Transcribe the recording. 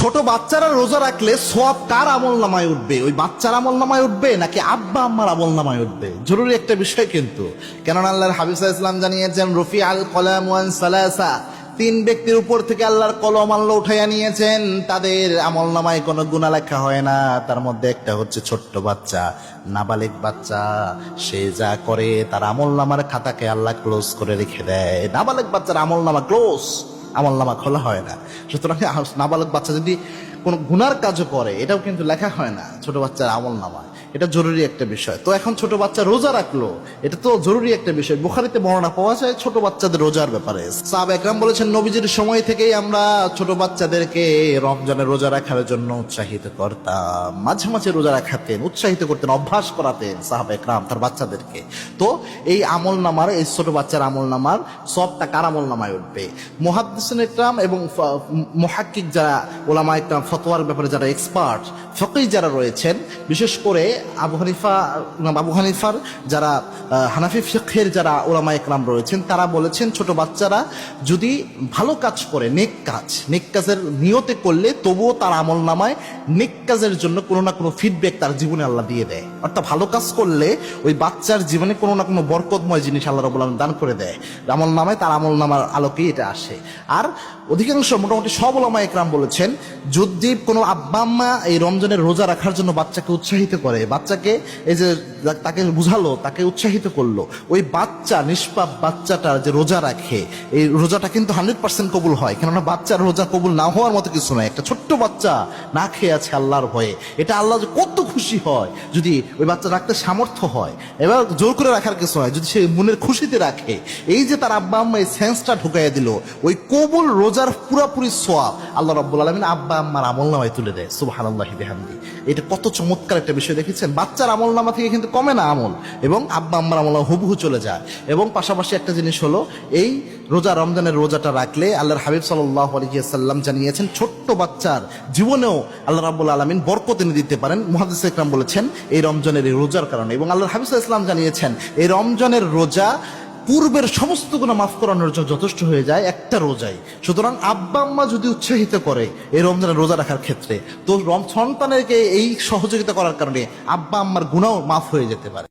ছোট বাচ্চারা রোজা রাখলে সওয়াব কার আমল নামায় উঠবে? ওই বাচ্চার আমল নামায় উঠবে নাকি আব্বা আম্মার আমল নামায় উঠবে? জরুরি একটা বিষয় কিন্তু, কেননা আল্লাহর হাবিব সাল্লাল্লাহু আলাইহি ওয়াসাল্লাম জানিয়েছেন, রফি আল কলাম ওয়ান সালাসা, তিন ব্যক্তির উপর থেকে আল্লাহর কলম আল্লাহ উঠাইয়া নিয়েছেন, তাদের আমল নামায় কোনো গুনাহ লেখা হয় না। তার মধ্যে একটা হচ্ছে ছোট্ট বাচ্চা, নাবালিগ বাচ্চা। সে যা করে তার আমল নামার খাতাকে আল্লাহ ক্লোজ করে রেখে দেয়। নাবালিগ বাচ্চার আমল নামা ক্লোজ, আমল নামা খোলা হয় না। সুতরাং নাবালক বাচ্চা যদি কোনো গুনার কাজও করে, এটাও কিন্তু লেখা হয় না ছোট বাচ্চার আমল নামায়। এটা জরুরি একটা বিষয়। তো এখন ছোট বাচ্চা রোজা রাখলো, এটা তো জরুরি একটা বিষয়। বুখারীতে বর্ণনা পাওয়া যায় ছোট বাচ্চাদের রোজার ব্যাপারে। সাহাবা একরাম বলেছেন, নবীজির সময় থেকেই আমরা ছোট বাচ্চাদেরকে রমজানের রোজা রাখার জন্য উৎসাহিত করতাম। মাঝে মাঝে রোজা রাখাতেন, উৎসাহিত করতেন, অভ্যাস করাতেন সাহাবা একরাম তার বাচ্চাদেরকে। তো এই আমল নামার, এই ছোট বাচ্চার আমল নামার সবটা কার আমল নামায় উঠবে? মুহাদ্দিসিন একরাম এবং মুহাক্কিক যারা ওলামা একরাম, ফতোয়ার ব্যাপারে যারা এক্সপার্ট, ফকিহ যারা রয়েছেন, বিশেষ করে আবু হানিফার যারা হানাফি ফিকহের যারা ওলামা একরাম রয়েছেন, তারা বলেছেন ছোট বাচ্চারা যদি ভালো কাজ করে, নেক কাজের নিয়তে করলে, তবুও তার আমল নামায় নেক কাজের জন্য কোনো না কোনো ফিডব্যাক তার জীবনে আল্লাহ দিয়ে দেয়। অর্থাৎ ভালো কাজ করলে ওই বাচ্চার জীবনে কোনো না কোনো বরকতময় জিনিস আল্লাহ রাব্বুল আলামিন দান করে দেয়। আমল নামায়, তার আমল নামার আলোকেই এটা আসে। আর অধিকাংশ, মোটামুটি সব ওলামা একরাম বলেছেন, যদি কোনো আব্বা আম্মা এই রমজানের রোজা রাখার জন্য বাচ্চাকে উৎসাহিত করে, বাচ্চাকে এই যে তাকে বুঝালো, তাকে উৎসাহিত করলো, ওই বাচ্চা, নিষ্পাপ বাচ্চাটা যে রোজা রাখে, এই রোজাটা কিন্তু 100% কবুল হয়। কেননা বাচ্চার রোজা কবুল না হওয়ার মতো কিছু নয়। একটা ছোট্ট বাচ্চা না খেয়ে আছে আল্লাহর ভয়ে, এটা আল্লাহ কত খুশি হয় যদি ওই বাচ্চা রাখতে সামর্থ্য হয়। এবার জোর করে রাখার কিছু হয়, যদি সে মনের খুশিতে রাখে। এই যে তার আব্বা আম্মা এই সেন্সটা ঢুকাইয়া দিল, ওই কবুল রোজার পুরাপুরি সওয়াব আল্লাহ রাব্বুল আলামিন আব্বা আম্মার আমল নামায় তুলে দেয়। সুবহানাল্লাহি বিহামদি। এটা কত চমৎকার একটা বিষয় দেখেছেন। বাচ্চার আমল নামা থেকে কিন্তু কমে না আমল, এবং আব্বা আম্মার আমল নামা হুবহু চলে যায়। এবং পাশাপাশি একটা জিনিস হলো, এই রমজানের রোজাটা রাখলে আল্লাহর হাবিব সাল্লাল্লাহু আলাইহি ওয়াসাল্লাম জানিয়েছেন, ছোট্ট বাচ্চার জীবনেও আল্লাহ রাব্বুল আলামিন বরকত এনে দিতে পারেন। মুহাদ্দিস একরাম বলেছেন এই রমজানের এই রোজার কারণে। এবং আল্লাহর হাবিব সাল্লাল্লাহু আলাইহি ওয়াসাল্লাম জানিয়েছেন, এই রমজানের রোজা পূর্বের সমস্ত গুনাহ মাফ করানোর জন্য যথেষ্ট হয়ে যায় একটা রোজায়। সুতরাং আব্বা আম্মা যদি উৎসাহিত করে এই রমজানের রোজা রাখার ক্ষেত্রে, তো সন্তানেরকে এই সহযোগিতা করার কারণে আব্বা আম্মার গুনাহ মাফ হয়ে যেতে পারে।